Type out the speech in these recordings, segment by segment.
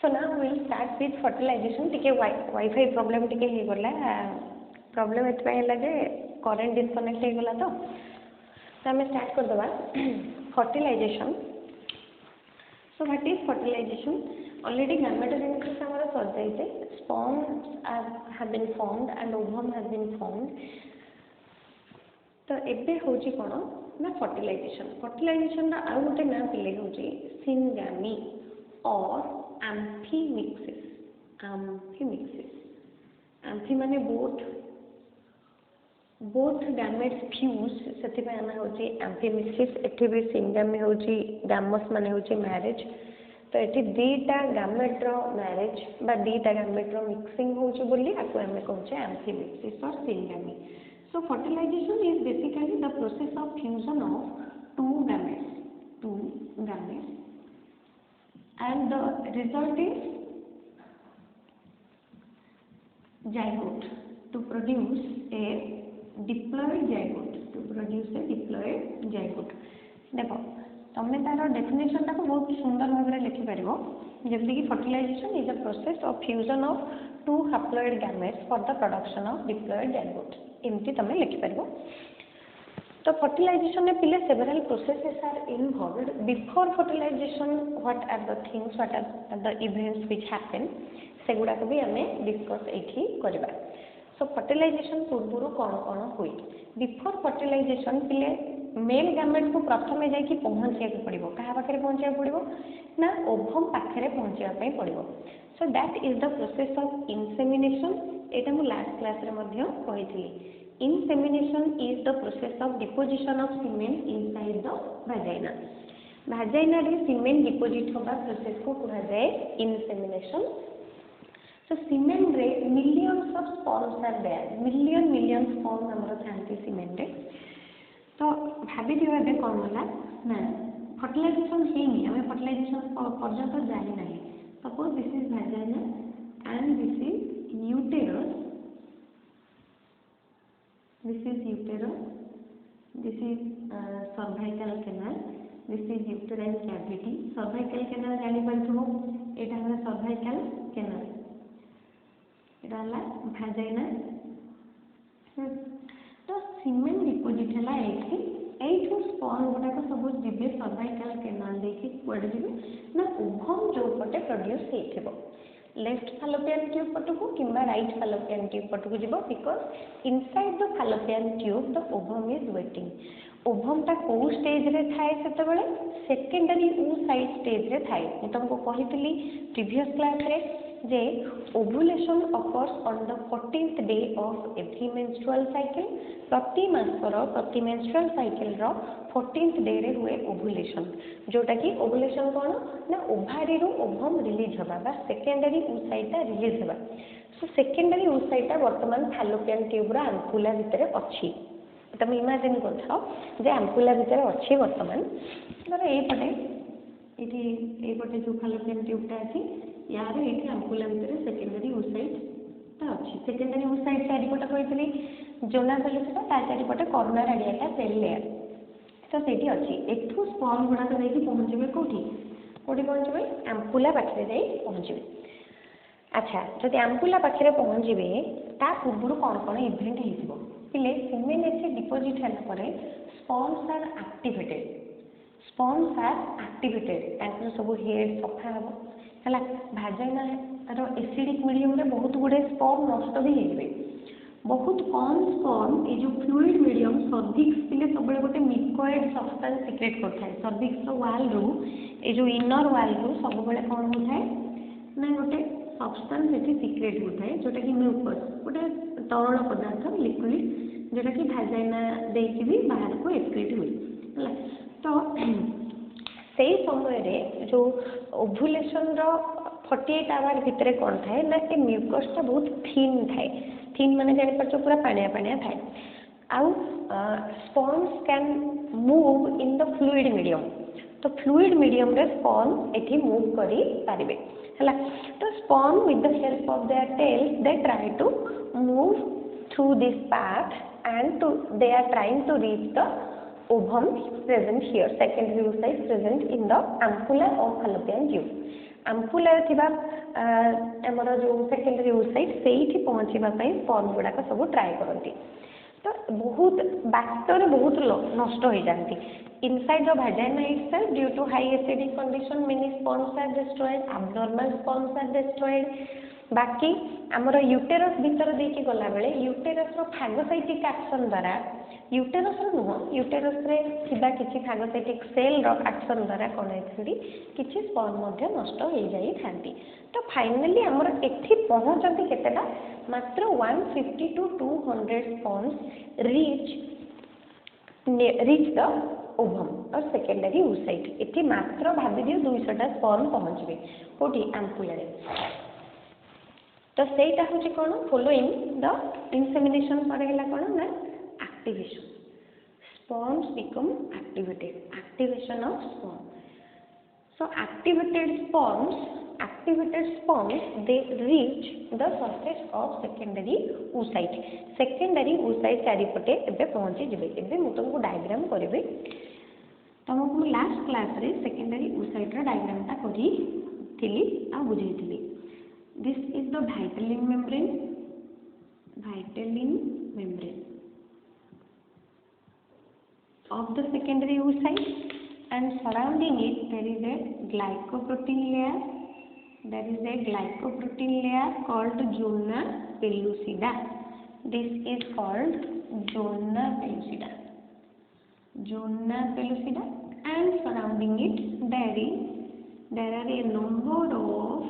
So now we will start with fertilization. टिके wifi problem टिके हे गला प्रॉब्लम एत पहला जे करंट डिस्कनेक्ट हे गला तो हमें स्टार्ट कर दबा fertilization. So what is fertilization? Already gametogenesis हमारा सर जाइए, sperms have been formed and ovum has been formed. तो एबे होची कोन ना fertilization. Fertilization रा आउ गोटे ना पिले होची syngamy or amphimixis. Amphimixis. Amphi माने both gametes fuse सेति पे आना होची amphimixis. एठी भी syngamy होची gamous माने होची marriage. तो एठी दीटा गैमेट रो मैरिज बा दीटा गैमेट रो मिक्सिंग होची बोली आको हमें कहउचे amphimixis or syngamy. So fertilization is basically the process of fusion of two gametes, and the result is zygote to produce a diploid zygote. देखो तमें तार डेफिनेशन टाको बहुत सुंदर भाव में लिखि पारिबो जेमति कि fertilization is a process of fusion of two haploid gametes for the production of diploid zygote. एमती तमें लिखि पारिबो. तो fertilization में पिले several processes are involved. Before fertilization, what are the things, what are the events which happen, सेगुड़ा को भी हमें discuss एठी करबा. So fertilization पूर्वरु कोन होई. Before fertilization पिले मेल गैमेट को प्रथम जाई कि पहुंचिया के पड़िबो. कहा पाखरे पहुंचिया पड़िबो ना ओभम पाखरे पहुंचिया पई पड़िबो. So that is the process of insemination. एटा मु लास्ट क्लास रे मध्ये कहितली. Insemination is the process of deposition of semen inside the vagina. Vagina रे semen deposit होबा process को कहा जाए insemination. So semen रे millions of sperms are there. Million sperms हमरो थांती semen रे. तो भाभी दिवा बे कोन होला ना fertilization हेनी हमें fertilization पर्यंत जाई नाही. Suppose this is vagina and this is uterus. This is uterus, this is cervical canal, this is uterine cavity. Cervical canal जानी पड़थो एटा है cervical canal, एटा हला vagina. तो सीमेन डिपोजिट हला एठू स्पर्म गोटा को सब जिबे cervical canal देखि कोड जिबे ना ओभम जो पटे प्रोड्यूस हेथिबो लेफ्ट fallopian tube पटको किंबा राइट fallopian tube पटको जिबो because inside the fallopian tube the ovum is waiting. Ovum ता को स्टेज रे थाए सेते बेले सेकेंडरी oocyte स्टेज रे थाए. मु तुमको कहितली प्रीवियस क्लास रे जे ovulation occurs on the 14th day of every menstrual cycle. प्रति मासर प्रति मेंस्ट्रुअल साइकिल रो 14th डे रे हुए ओव्यूलेशन. जोटा कि ओव्यूलेशन कोन ना ओभारी रो ओवम रिलीज होबा बा सेकेंडरी oocyte ता रिलीज होबा. सो सेकेंडरी oocyte ता वर्तमान fallopian tube रो एम्पुला भितरे अछि. तुम इमेजिन करथाओ जे एम्पुला भितरे अछि वर्तमान. धर ए पटे जो fallopian tube ता अछि यार एठी एम्पुला भितरे सेकेंडरी oocyte ता अछि. सेकेंडरी oocyte चारि पटे कहितली जोना सेल सेटा ता चारि पटे कोरोना रेडिएटा सेल लेयर. तो सेठी अछि एठू स्पर्म गुडा तो नेकी पहुंचबे कोठी पहुंचबे एम्पुला पाखरे जाई पहुंचबे. अच्छा जदि एम्पुला पाखरे पहुंचबे ता पूर्वरु कोन इवेंट हेतिबो पिले सीमेन एसे डिपोजिट हला परे स्पर्म्स आर एक्टिवेटेड तांको सब हेड सफा हबो हला. भाजाइना रो एसिडिक मीडियम रे बहुत गुडे स्पर्म नष्ट भी हेबे. बहुत कम स्पर्म ए जो फ्लूइड मीडियम सर्विक्स पिले सबले गोटे मिकोइड सब्सटेंस सिक्रेट करथाय. सर्विक्स रो वाल रो ए जो इनर वाल रो सब बेले कोन होथाय ना गोटे सब्सटेंस एठी सिक्रेट होथाय जोटा कि म्यूकस गोटे तरल पदार्थ लिक्विड जोटा कि भाजाइना देकी भी बाहर को एक्सक्रीट हुए हला. तो सेही समय रे जो ओव्यूलेशन रो 48 आवर भितरे कोन थाए ना ए म्यूकस ता बहुत थिन थाए. थिन माने जानि परछो पूरा पानिया थाए. आउ sperms can move in the fluid medium. तो फ्लूइड मीडियम रे स्पर्म एठी मूव करी पारिबे हला. तो sperm with the help of their tails they try to move through this path and they are trying to reach the ovum present here, secondary oocyte present in the ampulla of fallopian tube. Ampulla थिबा आमर जो secondary oocyte से पहुँचापी sperm गुड़ाक सब try करती तो बहुत बास्तर बहुत नष्ट हो जाती inside the vagina itself due to high acidic condition many sperms are destroyed abnormal sperms are destroyed बाकी आमर यूटेरस भीतर देकी गला बेले यूटेरस रो फैगोसाइटिक एक्शन द्वारा यूटेरस नुह यूटेरस रे थिबा किछि फैगोसाइटिक सेल रो एक्शन द्वारा कोन होइथि किछि स्पर्म मध्ये नष्ट हो जाई थांती तो फाइनली आमर एठी पहुंचती केतेटा मात्र 150 to 200 sperms reach the ovum और सेकेंडरी oocyte एठी मात्र भाबी दियो 200 टा स्पर्म पहुंचबे कोठी आंकुला तो सेटा होची कोन फॉलोइंग द इंसेमिनेशन परेला कोन ना activation sperms become activation of sperm so activated sperms they reach the surface of secondary oocyte चारिपटे एबे पहुंची जिबे एबे मु तुमको डायग्राम करबे तुमको लास्ट क्लास रे सेकेंडरी oocyte रा डायग्राम ता करी थिली आ बुझै थिली this is the vitelline membrane of the secondary oocyte and surrounding it there is a glycoprotein layer called zona pellucida. This is called zona pellucida and surrounding it there are a number of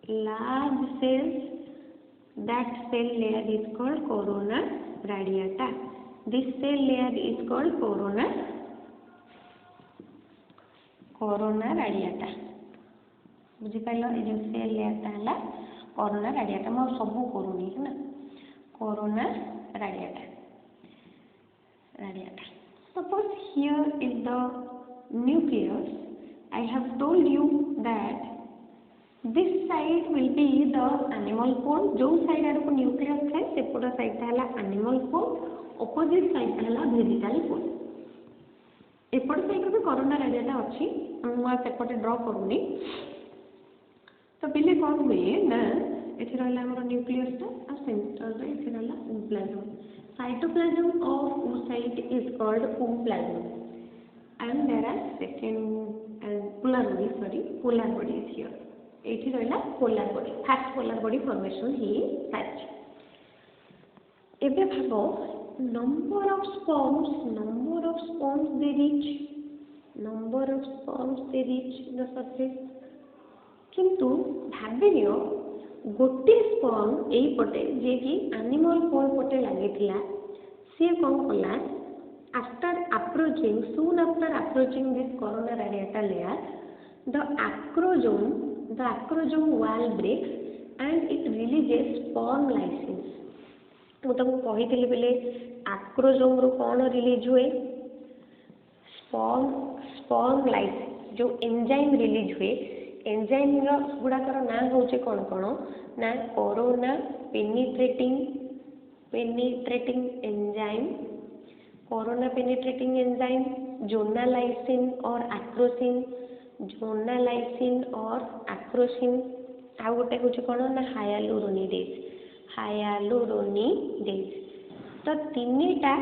large cells. That cell layer is called corona radiata. This cell layer is called corona radiata. बुझी पाइलो ए जो cell layer ताला corona radiata म सब करूनी है ना corona radiata suppose here is the nucleus I have told you that this side will be the animal pole जो side आड़ को nucleus है सेपटा side ताला animal pole opposite side ताला vegetal pole एपट साइड भी कोरोना रेडिएटा अच्छी मैं सेपटे ड्रॉ करूनी तो पहले कौन हुए ना एथि रहला हमर न्यूक्लियस ता आ सेंटर रे एथि रहला ooplasm cytoplasm of oocyte is called ooplasm and there are second polar body is here एथि रहला polar body first polar body formation ही साइज एबे भागो number of sperms they reach the surface किंतु भाबिनियो गोटे स्पर्म एई पटे जे कि एनिमल पोल पटे लागिथिला से कोन कला after approaching this corona radiata layer the acrosome wall breaks and it releases sperm lysins तो तुमको कही बेले आक्रोजोम रो कौन रिलीज हुए स्पर्म लाइसिन जो एंजाइम रिलीज हुए एंजाइम गुड़ाकर ना हूँ कौन कौन ना कोरोना पेनिट्रेटिंग एंजाइम जोनालाइसिन और आक्रोसिन आ गोटे हूँ कौन ना हायालुरोनिडेज तो तीनटा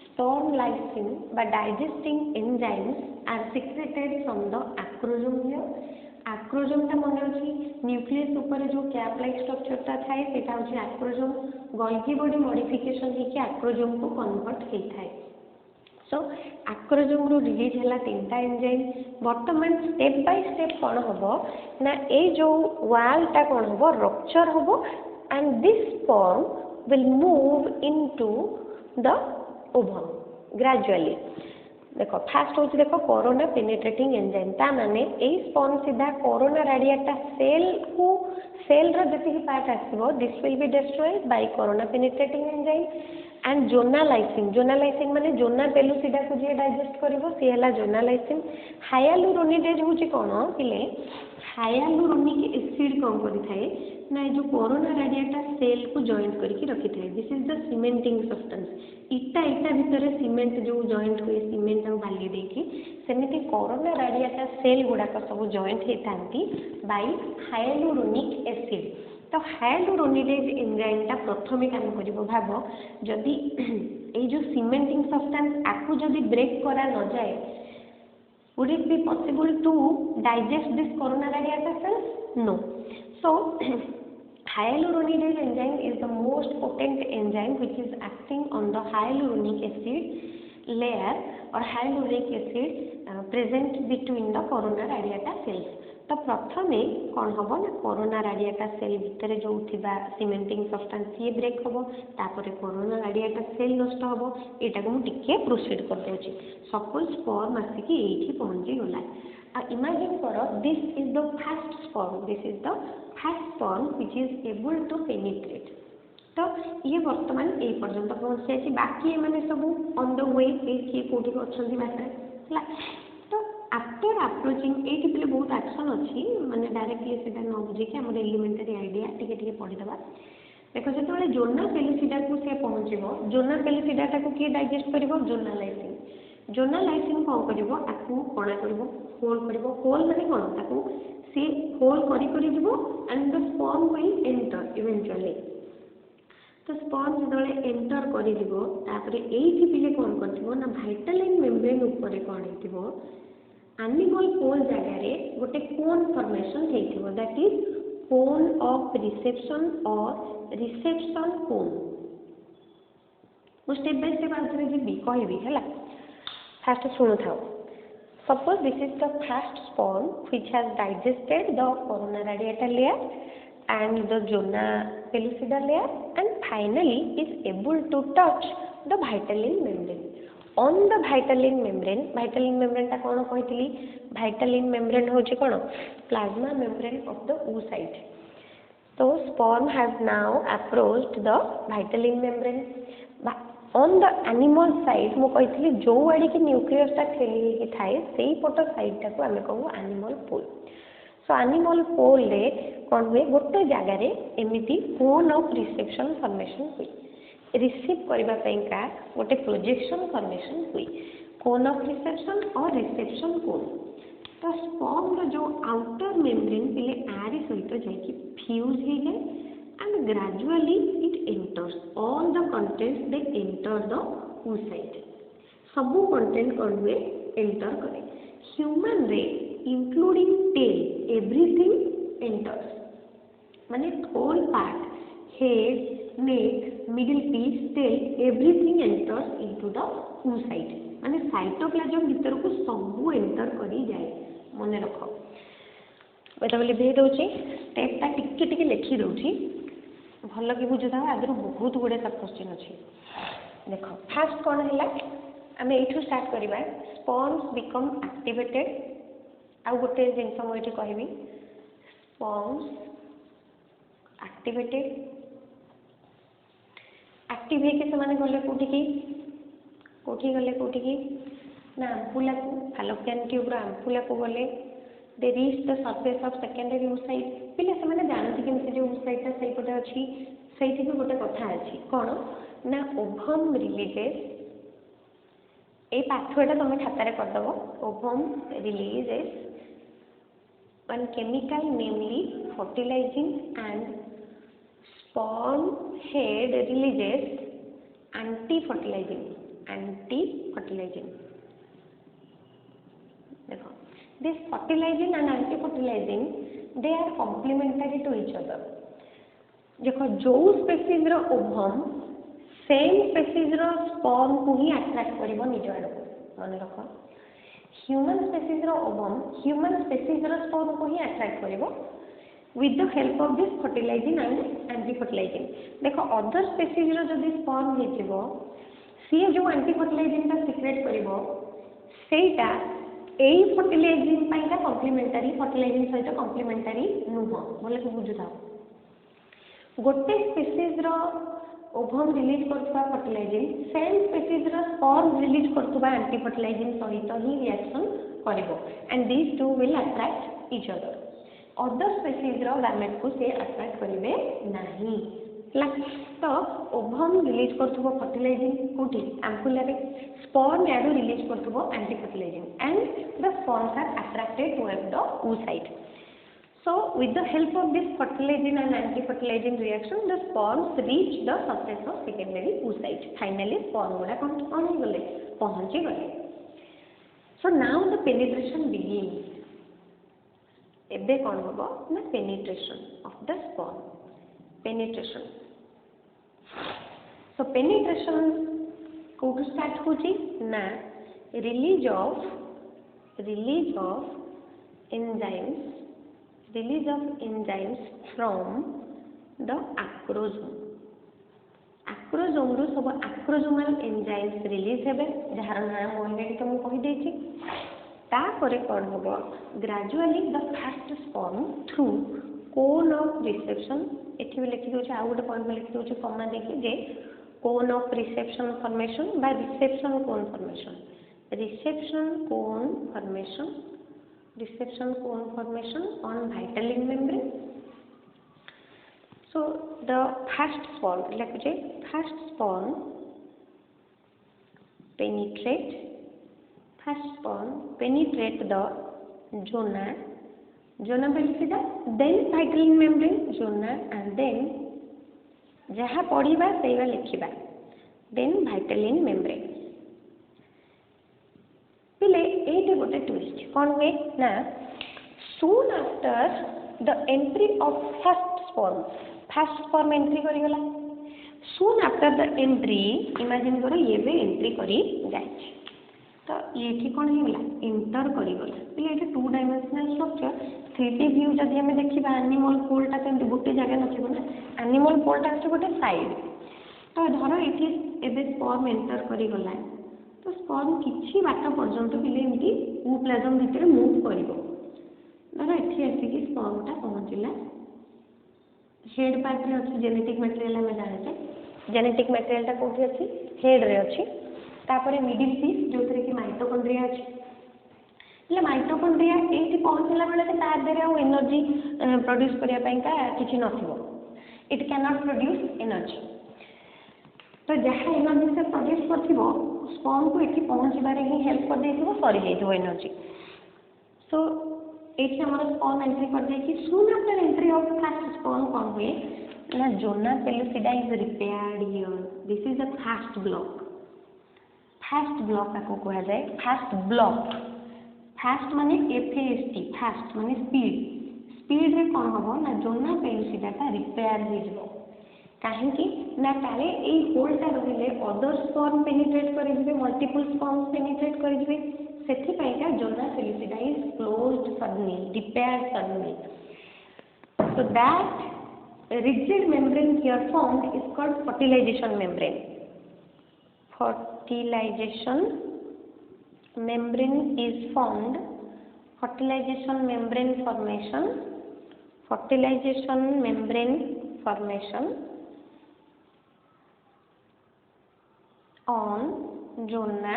स्पर्म लाइसिन बा digesting enzymes are secreted from the acrosome here acrosome ता मन अछि न्यूक्लियस ऊपर जो कैप लाइक स्ट्रक्चर ता थाए सेटा अछि आक्रोजोम गोल्गी बॉडी मॉडिफिकेशन हे कि आक्रोजोम को कन्वर्ट हे थाए सो आक्रोजोम रो रिलीज हला तीनटा एंजाइम वर्तमान स्टेप बाय स्टेप कोन होबो ना ए जो वाल ता कोन होबो रप्चर होबो and this sperm will move into the ovum gradually देखो फास्ट होची देखो कोरोना पेनिट्रेटिंग एंजाइम ता माने ए स्पर्म सीधा कोरोना रेडिएटा सेल रो जति पार्ट आसीबो this will be destroyed by corona penetrating enzyme and zonalysin माने जोना पेलुसिडा को जे डाइजेस्ट करबो से हला जोनालाइसिन हायालुरोनिडेज होची कोन पिले हायालुरोनिक एसिड कौन करिथाए ना जो कोरोना रेडिएटा सेल को जॉइंट करके रखी थाए this is the cementing substance इटा इटा भितर सीमेंट जो जॉइंट हुए सीमेंट और बाली देकी सेमिति कोरोना रेडिएटा सेल गुड़ाक सब जॉइंट होती बाय हायालुरोनिक एसिड तो हायालुरोनिडेज एंजाइमटा प्रथमे काम करिवो भाव जदि ए जो सीमेंटिंग सब्सटेंस आकु जदि ब्रेक करा न जाए would it be possible to digest this corona radiata cells? No. So hyaluronidase enzyme is the most potent enzyme which is acting on the hyaluronic acid layer or hyaluronic acid present between the corona radiata cells. तो प्रथमे कौन हम ना corona radiata cell भितर जो थिबा cementing substance ये break हम तापरे कोरोना रेडिएटा सेल नष्ट हम एटा को टिके प्रोसीड कर देउची सपोज स्पर्म आसिकी एठी पहुंची गला आ इमेजिन करो this is the first sperm which is able to penetrate तो ये वर्तमान ए पर्यंत पहुंची जाय बाकी माने सब ऑन द वे के कोठी अछंती बाटरे हला आफ्टर अप्रोचिंग ये बहुत एक्शन अच्छी माने डायरेक्टली सीधा न बुझे आम एलिमेंटरी आइडिया टिके टिके पढ़ीदबा देखो जो जोना पेलिसिडा को से पहुँचो जोना पेलिसिडा को किए डाइजेस्ट कर जोनालाइसिन कौन कर कणा कर होल माने कौन ताकू सी hole and the sperm will enter eventually तो स्पर्म जो एंटर कर ये कौन कर भाइटालाइन मेम्ब्रेन ऊपर कौन हो एनिमल पोल जगह गोटे कोन फॉर्मेशन होइथिबो that is cone of reception और रिसेप्शन कोन मु स्टेप बाय स्टेप आंसर जी कहबी हैला फर्स्ट सुनो थाओ suppose this is the first sperm which has digested the corona radiata layer and the zona pellucida layer and finally is able to touch the vitelline membrane on the vitelline membrane ता कौन कही vitelline membrane होची कौन plasma membrane of the oocyte so sperm has now approached the vitelline membrane on the animal side मु कही जो आड़ी की न्यूक्लियस ता खेली थाए सेही पट साइड ता को आमे कहू animal pole सो एनिमल पोल रे कौन हुए गोटे जगार एमती कोन ऑफ रिसेप्शन फॉर्मेशन हुई रिसीव करने का गोटे प्रोजेक्शन फॉर्मेशन हुई कोन ऑफ रिसेप्शन और रिसेप्शन कोन तो स्पर्म जो आउटर मेम्ब्रेन पहले आरी सहित जाकि फ्यूज हो जाए and gradually it enters all the contents they enter the oocyte सबू कंटेंट कौन हुए एंटर करे ह्यूमन रे including tail everything enters माने whole part head neck middle piece tail everything enters into the oocyte माने cytoplasm भीतर को सब एंटर करी जाए मन रख बेटा बोले भे दउची स्टेप ता टिके टिके लिखि दउची भल कि बुझुता आदर बहुत गुडे सब क्वेश्चन अछि देखो फर्स्ट कोन हैला आमे एठू स्टार्ट करबा स्पर्म्स बिकम एक्टिवेटेड आउ गोटे जिनस मुझे कहबी स्पर्म्स एक्टिवेटेड एक्टिव होके से गले कौटी गले ना आम्पुला को फालोपियन ट्यूब्र आम्पुला को गले they reach the surface of secondary oocyte पिले से जानती कि जो oocyte से पटे अच्छी से गोटे कथा अच्छी कौन ना ओभम रिलीजेस ये पाठटा तुम खातार करदेव ovum releases one chemical namely fertilizing and sperm head releases anti-fertilizing देखो this fertilizing and anti-fertilizing they are complementary to each other देखो जो स्पेसीज रो ओभम सेम स्पेसीज रो स्पर्म को ही अट्रैक्ट करिवो निज आड़ को मन रख ह्यूमन स्पेसीज रो ओभम ह्यूमन स्पेसीज रो स्पर्म को ही अट्रैक्ट करिवो with the help of this fertilizing and anti fertilizing देखो अदर स्पेसीज रो जदी स्पर्म हेतिबो सी जो एंटी फर्टिलाइजिंग ता सिक्रेट करिवो सेटा एई फर्टिलाइजिंग पाइका कॉम्प्लीमेंटरी फर्टिलाइजिंग सहित कॉम्प्लीमेंटरी नुह बोले को बुझुता गोटे स्पेसीज रो ओभम रिलीज करथुवा फर्टिलाइजिंग सेम स्पेसीज रो स्पर्म रिलीज करथुवा एंटी फर्टिलाइजिंग सहित ही रिएक्शन करिवो and these two will attract each other other species रो गैमेट को से अट्रैक्ट करेंगे नहीं तो ओवम रिलीज करथबो फर्टिलाइजिंग कोठी एम्पुला रे स्पर्म याडू रिलीज करथबो anti fertilizing and the sperms are attracted toward the oocyte. So with the help of this fertilizing and anti-fertilizing reaction, the sperms reach the surface of secondary oocyte. Finally, sperm गुड़ा कौन ही गले पहुंची गले. So now the penetration begins. एबे कौन होगा ना penetration of the sperm. Penetration. So penetration कोटू स्टार्ट होची ना release of enzymes from the acrosome. Acrosome रू सब acrosomal enzymes release हेबे जहार नाम ऑलरेडी तो मैं कहि देछि. तापरे कौन होगा gradually the first sperm through cone of reception एठी भी लिखि दोछि आ गोटे पॉइंट में लिखि दोछि कॉमा देखि जे cone of reception formation by reception cone formation on vitelline membrane. So the first sperm penetrate the zona pellucida, then vitelline membrane zona, and then जहाँ पढ़िबा सेवा लिखिबा then vitelline membrane. पिले एटे गोटे ट्विस्ट कौन हुए ना soon after the entry of first sperm entry करी गला. soon after the entry imagine करो ये भी entry करी जाए तो ये ठीक कौन ही गला इंटर करी गला. पिले एटे 2 डायमेंशनल स्ट्रक्चर 3D व्यू जदि हमें देखिबा एनिमल पोलटा केमति गोटे जगह नथिबो ना एनिमल पोलटा अछि गोटे साइड तो धरो एठी एबे स्पर्म एंटर करी गला तो स्पर्म किछि बाट पर्यंत पिले एमती प्लाज्म भितर मूव करिवो. धरो एठी आसी स्पर्मटा पहुंचला हेड पार्ट रे अछि जेनेटिक मटेरियल हमें जाने जेनेटिक मटेरियलटा कोठी अछि हेड रे अछि. तापरे मिडिल पीस जोथरे कि माइटोकॉन्ड्रिया अछि. ले माइटोकॉन्ड्रिया एठी पहुंचला बेले के तार देरे आ एनर्जी प्रोड्यूस करिया पयका किछि नथिबो. It can not produce energy. तो जहाँ एनर्जी से प्रोड्यूस करथिबो स्पर्म को एठी पहुंचबारे ही हेल्प कर देथिबो सरी जेथिबो एनर्जी. सो एठी हमर स्पर्म एंट्री कर दे कि soon after entry of first sperm कौन हुए ना zona pellucida is repaired here. This is the first block को कहा जाए फर्स्ट ब्लॉक. फास्ट माने FAST फास्ट माने स्पीड रे कौन होबो ना जोना पेलुसिडाटा रिपेयर हो जिवो. काहे कि ना काले ए होलटा रहिले अदर स्पर्म पेनिट्रेट करि दिबे मल्टीपल स्पर्म्स पेनिट्रेट करि दिबे सेथि पय का zona pellucida is closed suddenly repaired suddenly. So that rigid membrane here formed is called fertilization membrane. Fertilization membrane is formed. Fertilization membrane formation on zona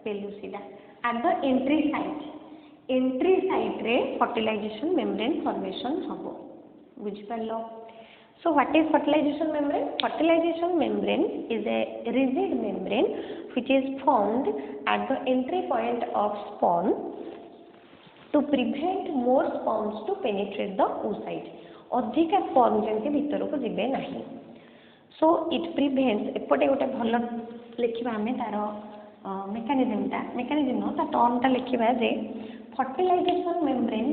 pellucida at the entry site रे fertilization membrane formation हबो. बुझ पालो. So what is fertilization membrane? Fertilization membrane is a rigid membrane which is formed at the entry point of sperm to prevent more sperms to penetrate the oocyte. अधिका sperm जेंति भीतर को जिबे नाही. So it prevents एपटे गोटे भल लिखिबा हमें तार mechanism no ता term ता लिखिबा जे fertilization membrane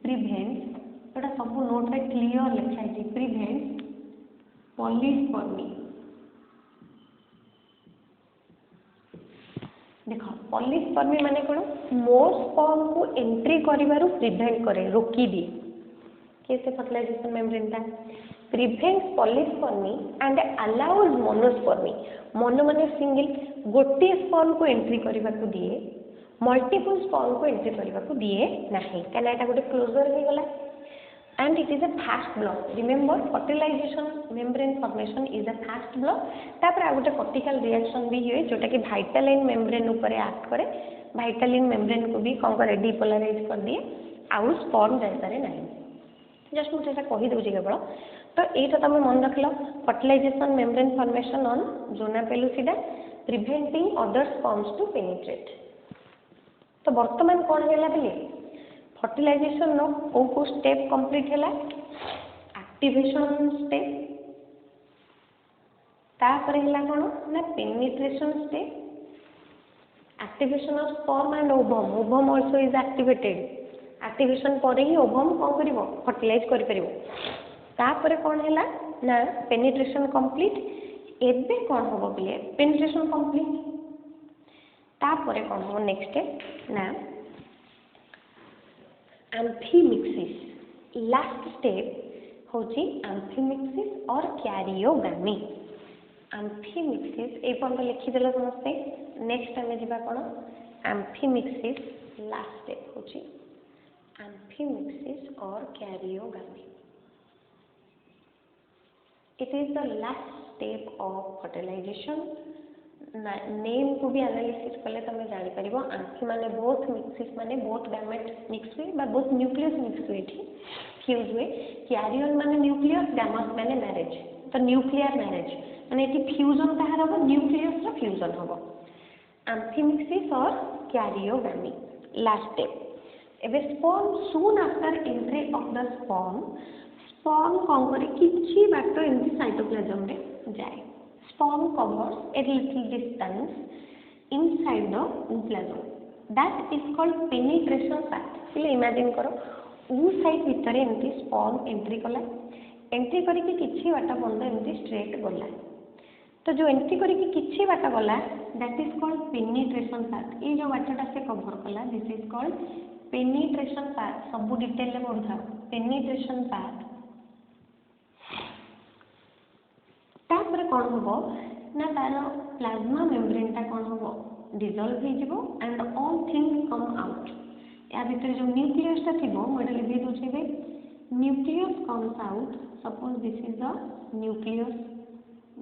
prevents एटा सब नोट रे क्लियर लिखा है प्रिवेंट पॉलीस्पर्मी. देखो पॉलीस्पर्मी माने कोन मोर स्पर्म को एंट्री करिवारु प्रिवेंट करे रोकी दी. कैसे फर्टिलाइजेशन मेम्ब्रेन ता prevents polyspermy and allows monospermy. Mono माने सिंगल गोटे स्पर्म को एंट्री करिवा को दिए मल्टीपल स्पर्म को एंट्री करिवा को दिए नाही. काना एटा गोटे क्लोजर हो गला. And it is a fast block. Remember, fertilization membrane formation is a fast block. तापर आ गोटे cortical reaction भी हुए जोटा कि vitelline membrane ऊपर एक्ट करे. vitelline membrane को भी कौन करे depolarize कर दिए. आउ स्पर्म जाइपारे ना जस्ट मुझे कही दूसरी केवल तो यहाँ तुम मन रख लो fertilisation membrane formation on zona pellucida preventing other sperms to penetrate. तो वर्तमान कौन है बोले फर्टिलाइजेशन को स्टेप कंप्लीट है एक्टिवेशन स्टेप तापर है कौन ना penetration step activation of sperm and ovum ovum also is activated activation पर ही ओवम कौन कर फर्टिलाइज कर कौन है ना पेनिट्रेशन कंप्लीट एबे कौन हम बोले पेनिट्रेशन कंप्लीट तापर कौन हम नेक्स्ट स्टेप ना एम्फीमिक्सिस लास्ट स्टेप होची एम्फीमिक्सिस और कैरियोगामी। एम्फीमिक्सिस ए पर्यंत लिखिदेल समस्ते नेक्स्ट आम जा कौन एम्फीमिक्सिस लास्ट स्टेप होची एम्फीमिक्सिस और karyogamy. It is the last step of fertilisation. Name को भी एनालिसिस कले तुम जापर आंखी माने बोथ मिक्सिस माने बोथ गैमेट मिक्स हुए बोथ न्यूक्लियस मिक्स हुए फ्यूज हुए कैरियन माने न्यूक्लियस गैमस माने मैरिज तो न्यूक्लियर मैरिज माने ये फ्यूजन कहार हम न्यूक्लियस फ्यूजन हम एम्फीमिक्सिस और कैरियोगामी लास्ट स्टेप। एबे sperm soon after entry of the sperm कौन करे किछि बाट एमती साइटोप्लाज्म रे जाए sperm covers a little distance inside the ooplasm that is called penetration path। चलिए इमेजिन करो oocyte भीतर एमती sperm एंट्री कला एंट्री करके किछि बाट बंद एमती स्ट्रेट गला तो जो एंट्री करके किछि बाट गला that is called penetration path. ये जो बाटटा से कवर कला this is called penetration path. सब डिटेल में पढ़ा पेनिट्रेशन पाथ तापर कौन हम ना तार प्लाज्मा मेम्ब्रेनटा कौन हम डिजल्व हो and all things come out. या भीतर जो न्यूक्लियसटा थी मुझे लिखी दूसरे nucleus comes out suppose this is the nucleus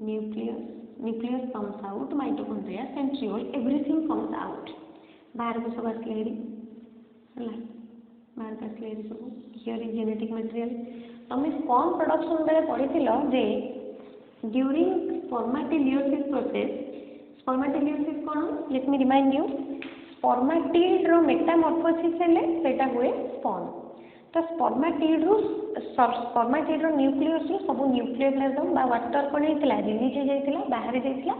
nucleus nucleus comes out mitochondria centriole everything comes out बाहर को सब आसले बाहर को आसले सब हियर इज जेनेटिक मटेरियल। तुम स्पर्म प्रोडक्शन बेले पढ़ी जे during spermatogenesis process spermatogenesis कौन let me remind you spermatid रो मेटामॉर्फोसिस हेले सेटा हुए स्पर्म तो स्पर्माटिड रो न्यूक्लियस रो सब न्यूक्लियोप्लाज्म बा वाटर कौन होता रिलीज हो जाता बाहर जाता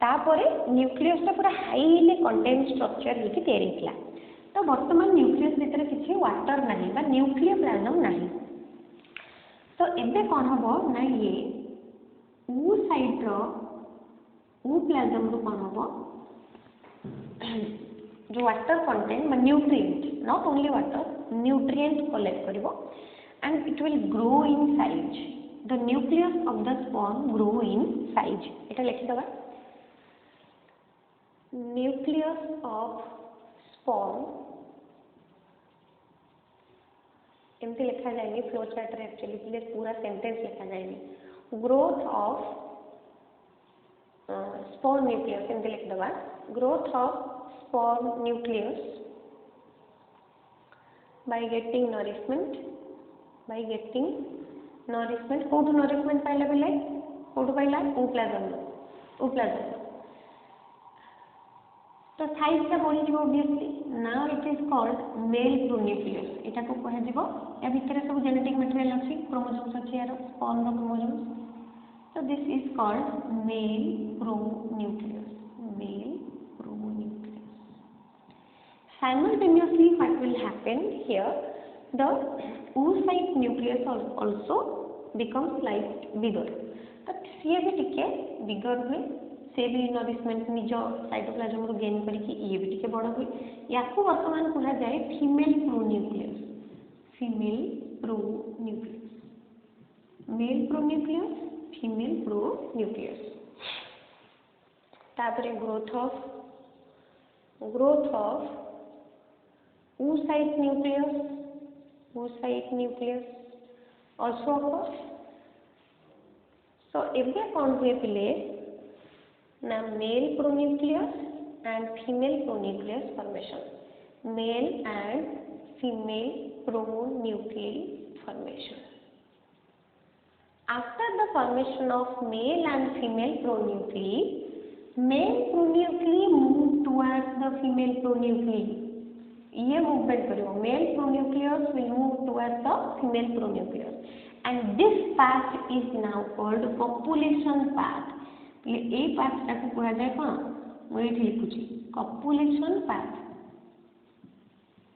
तापर न्यूक्लियस पूरा हाईली कंटेन स्ट्रक्चर होकर तैयारी होता तो वर्तमान न्यूक्लियस भीतर किसी वाटर नहीं बा न्यूक्लियोप्लाज्म नहीं तो एबे कौन हम ना ये oocyte रो ooप्लाज्म रो कौन हम जो वाटर कंटेंट बा nutrient not only water nutrient collect करिवो and it will grow in size the nucleus of the sperm grow in size. एटा लिखि दबा न्यूक्लियस ऑफ स्पर्म एमती लिखा जाएगी फ्लो चार्ट रे एक्चुअली प्लीज पूरा सेंटेंस लिखा जाएगी growth of sperm nucleus एमती लिख दबा growth of sperm nucleus by getting nourishment कोठु nourishment पाइला बेले कोठु पाइला ooप्लाज्म तो साइज टा बढ़ी जीवो obviously now it is called male pronucleus. एटा को कह जीवो या भीतर सब जेनेटिक मटेरियल अछि क्रोमोसोम्स अछि यार स्पर्म रो क्रोमोसोम्स तो this is called male pronucleus simultaneously what will happen here the oocyte nucleus also becomes like bigger तो सी भी टिके बिगर हुए से भी नरिशमेंट निज साइटोप्लाज्म रो गेन करके ये भी टिके बड़ हुए या को वर्तमान कहा जाए female pronucleus male pronucleus female pronucleus तापर growth of oocyte nucleus also occurs। so एबे कौन हुए पिले ना male pronucleus and female pronucleus formation male and female pronuclei formation. After the formation of male and female pronuclei, male pronuclei move towards the female pronuclei. ये movement करो, male pronucleus will move towards the female pronucleus, and this path is now called copulation path. ये path टाको कहा जाए कौन? मैं ये लिखुची copulation path.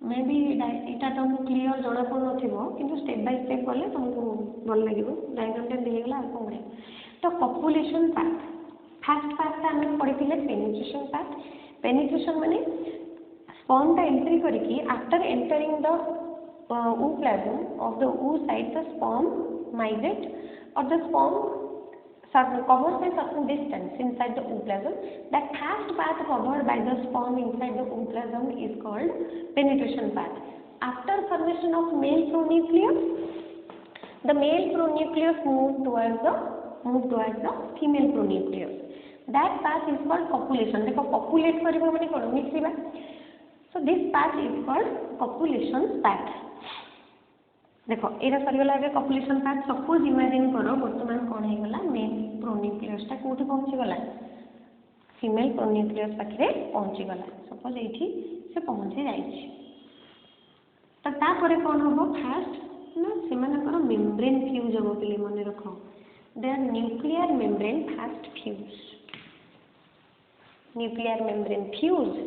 May be यहाँ तुमको क्लीयर जना पड़ कि स्टेप बाय स्टेप गले तुमको भल लगे डायग्राम दिगला कौन तो कपुलेशन पाथ फास्ट पाथ आम पढ़ी पेनिट्रेशन पाथ पेनिट्रेशन माने स्पर्म टा एंट्री करके after entering the ooplasm of the oocyte the sperm migrate or the sperm covers a certain distance inside the ooplasm. That fast path covered by the sperm inside the ooplasm is called penetration path. After formation of male pronucleus, the male pronucleus move towards the female pronucleus. That path is called copulation. देखो copulate करिबा माने कोन मिक्सिबा. So this path is called copulation path. देखो era सरीगला आगे copulation path suppose imagine करो वर्तमान कौन हो गला मेल प्रोन्यूक्लियसटा कोठी पहुंची गला फीमेल प्रोन्यूक्लियस पाखरे पहुंची गला सपोज एठी से पहुंची जाईछि तो ता परे कौन होबो फास्ट ना सेमानकर मेम्ब्रेन फ्यूज होबो पिले मन रखो their nuclear membrane fast fuse nuclear membrane fuse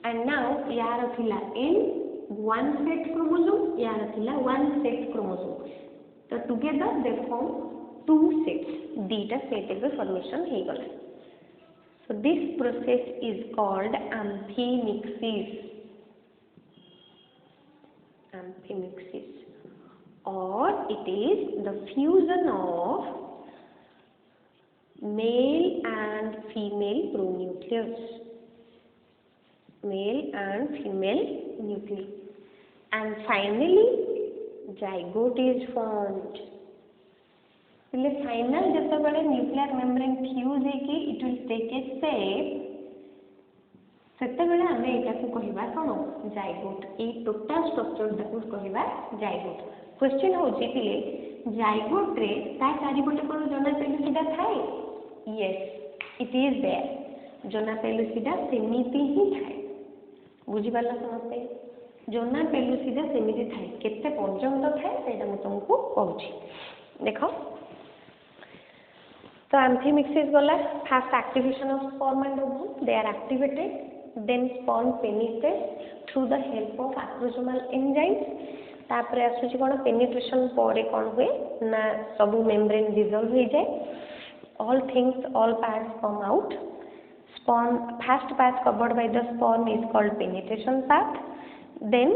and now यार थिला इन one set chromosome यार थिला one set chromosome तो together they form two sets data set एक formation हे गला so this process is called amphimixis or it is the fusion of male and female pronucleus male and female nuclei and finally zygote is formed. पहले final जब बड़े nuclear membrane fuse है कि it will take a shape सेते बेले हमें एटा को कहिबा कोन जाइगोट ए टोटल स्ट्रक्चर ताको कहिबा जाइगोट क्वेश्चन होची पिले जाइगोट रे ता चारि पटे कोन जना पेलुसिडा थाए यस इट इज देयर जना पेलुसिडा सेमिति ही थाए बुझी पाला समझते जोना पेलुसिडा सेमिति थाए केते पर्यंत थाए सेटा म तुमको कहूची देखो तो amphimixis गला fast activation of sperm and ovum they are activated then sperm penetrate through the help of acrosomal enzymes तापर आसुची कोन पेनिट्रेशन परे कोन हुए ना सब मेम्ब्रेन डिसॉल्व हो जाए all things all parts come out sperm first path covered by the sperm is called penetration path then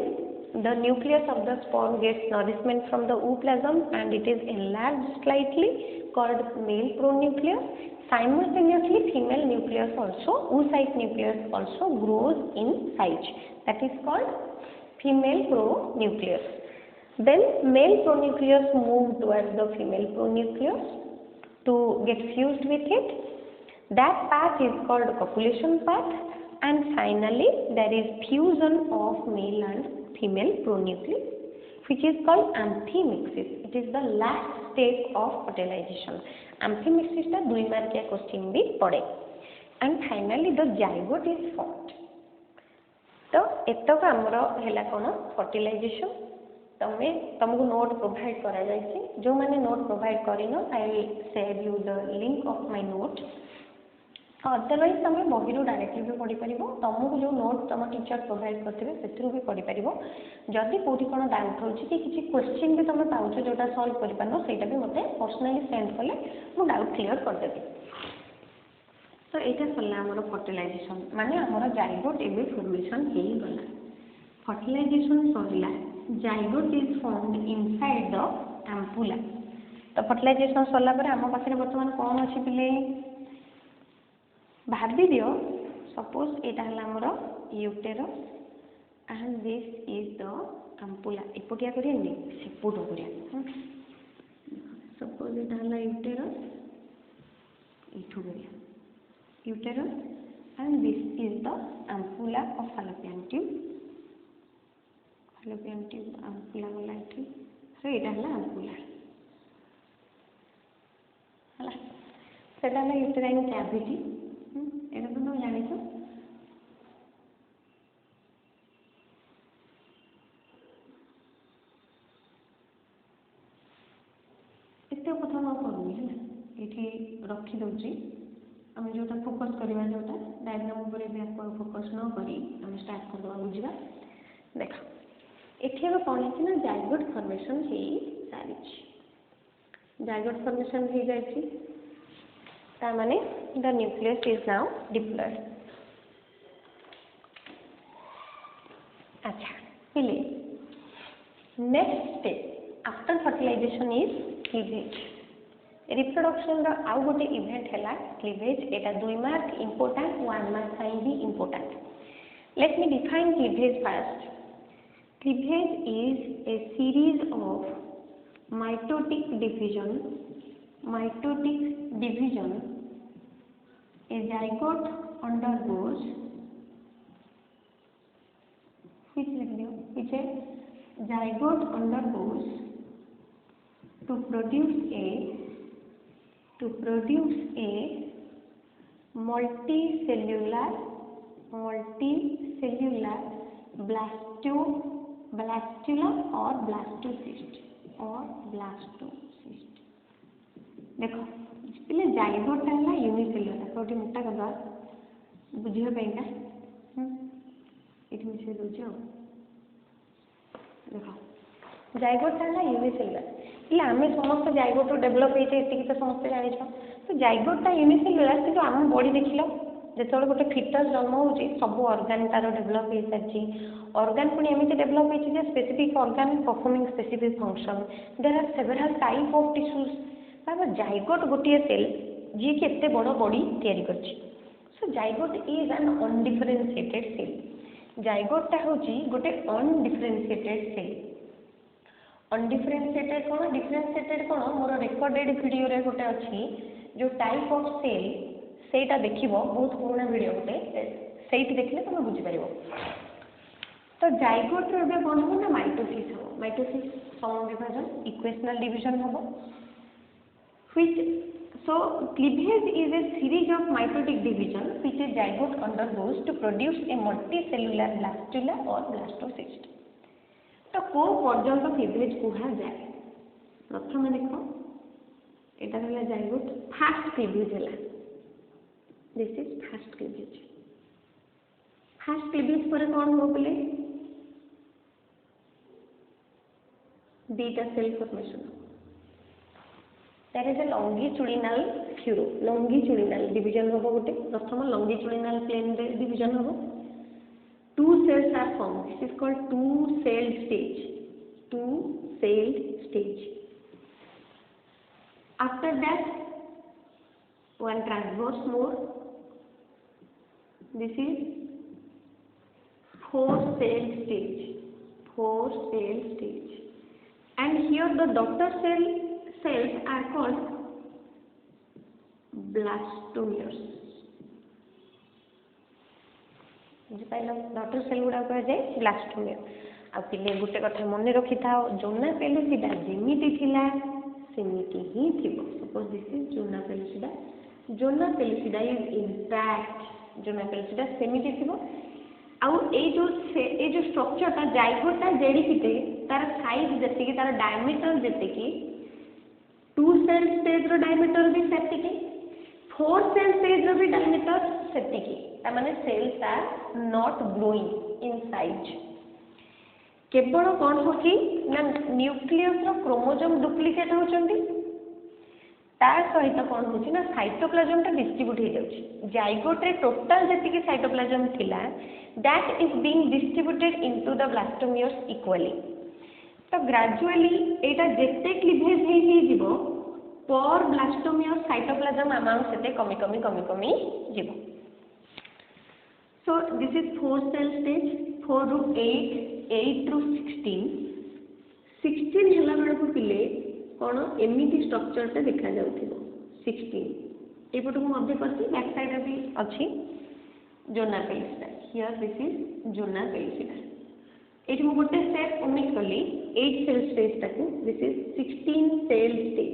the nucleus of the sperm gets nourishment from the ooplasm and it is enlarged slightly called male pronucleus simultaneously female nucleus also oocyte nucleus also grows in size that is called female pronucleus then male pronucleus move towards the female pronucleus to get fused with it. That path is called copulation path and finally there is fusion of male and female pronuclei which is called amphimixis. It is the last step of fertilization. Amphimixis ta 2 मार्किया question भी पड़े and finally the zygote is formed. तो एतक हमर हैला कोन fertilisation तुमको note provide करा जायछि जो माने नोट प्रोवाइड करिनो I will share you the link of my note otherwise तुम बही डायरेक्टली भी पढ़ी पार तुमको जो नोट तुम टीचर प्रोवाइड करते से भी पढ़ी पार जदि कौटी कौन डाउट हो किसी क्वेश्चन भी तुम पाच जोटा सल्व कर भी मत पर्सनाली सेंड कले मुझे डाउट क्लीयर करदेवी तो यहाँ सरला आमर फर्टिलाइजेशन माने आमर जाइगोट एवं फॉर्मेशन हो गला फर्टिलाइजेशन सरला zygote is formed inside the ampulla तो फर्टिलाइजेशन सरला आम पाखे बर्तमान कौन अच्छी पिले भाभी दियो सपोज यहाँ आमर uterus and this is the ampulla एपटिया करिए सेपट करिया सपोज यहाँ यूटेरस इठू करिया uterus and this is the ampulla of fallopian tube fallopian tube ampulla ଗଲା ଏଠି, ଏଇଟା ହେଲା ଆମ୍ପୁଲା ହେଲା, ସେଟା ହେଲା ୟୁଟେରାଇନ୍ କ୍ୟାଭିଟି। ଏଇଟା ତ ତମେ ଜାଣିଛ। ଏତେ କଥା ମୁଁ କରୁନି ହେଲା, ଏଇଠି ରଖିଦେଉଛି। ଆମେ जोटा फोकस करवा जोटा डायग्राम उपरे भी आप फोकस न करी हम स्टार्ट करवा बुझा। देख एठी अब कौन है ना जाइगोट फॉर्मेशन हो सारी, जाइगोट फॉर्मेशन हो जाए ता माने the nucleus is now diploid. अच्छा पिले next step after fertilisation is cleavage. Reproduction आउ गोटे इवेंट है क्लीवेज। एटा 2 मार्क इंपोर्टेंट 1 मार्क भी important. Let me define cleavage first. Cleavage is a series of mitotic division a zygote undergoes which a zygote undergoes to produce a multicellular blastula or blastocyst देखो पहले zygote है unicellular कोटी मोटा करवा बुझियो पैंका it मिसे दोछ देखो जाइगोट है यूनिसेलुलर इला आमे समस्त जाइगोट डेवलप होइते एतिकी तो समस्त जानि छ। तो जाइगोट ता यूनिसेलुलर कि आम बॉडी देखिलो जेतोळे गोटे फिटस जन्म होउची सब ऑर्गन तार डेवलप हो सारची। ऑर्गन पुणी एमिति डेवलप होइची जे specific organ performing specific function. There are several type of tissues. तापर जाइगोट गोटे सेल जी कि एते बड़ बॉडी तयारी करची। So zygote is an undifferentiated cell. Zygote ता होची गोटे अनडिफरेंशिएटेड सेल। अनडिफरेंशिएटेड कौन डिफरेंशिएटेड कौन मोर रेकर्डेड वीडियो रे गोटे अच्छी जो टाइप ऑफ सेल सेटा देखिबो बहुत पुराना वीडियो गोटे सेठी देखले तुम बुझी पारिबो। तो जाइगोट रे बे कौन हो ना माइटोसिस हो। माइटोसिस सम विभाजन इक्वेशनल डिवीजन हो which so cleavage is a series of mitotic division which a zygote undergoes to produce a multicellular blastula or blastocyst। तो को पर्यंत क्लीवेज कहा जाए प्रथम देखो एटा हला जाइगोट फास्ट क्लीवेज हला this is fast cleavage. Fast cleavage पर कौन हो बोले beta cell formation. There is a longitudinal furrow, longitudinal division होगा गोटे प्रथम longitudinal plane division होगा। 2 cells are formed. This is called two-celled stage. Two-celled stage. After that, one transverse mode. This is 4-celled stage. 4-celled stage. And here the daughter cells are called blastomeres। Daughter cell गुड़ा कह जाए blastomere. आ पिले गोटे कथा मन रखि था zona pellucida जेमिति थिला सेमिति ही थिबो। Suppose this is zona pellucida is intact. Zona pellucida सेमिति थिबो। आउ ए जो स्ट्रक्चरटा जाइगोटा जेडी किते तार साइज जति कि तार डायमीटर जति कि 2 सेल स्टेज रो डायमीटर भी सेतिकी 4 सेल स्टेज रो भी डायमीटर सेतिकी। ता माने cells are not growing in size. केवल कौन होची ना न्यूक्लियस रो क्रोमोसोम डुप्लीकेट होचंती तार सहित कौन होची ना साइटोप्लाज्म टा डिस्ट्रीब्यूट हो जाउची। जाइगोट रे टोटल जति कि साइटोप्लाज्म थिला that is being distributed into the blastomeres equally. तो ग्रेजुअली एटा जेते क्लीवेज हे जीवो पर ब्लास्टोमियर साइटोप्लाज्म अमाउंट सेते कमी जीवो। So this is 4 cell stage 4 रू 8 रू 16 हला बेल को पिले कोन एमिति स्ट्रक्चर ते देखा जाउथिबो 16 एपट को मध्य करती बैक साइड रे भी अछि zona pellucida. Here this is zona pellucida. ये गोटे स्टेप ओमिट कली 8 सेल स्टेज तक this is 16 cell stage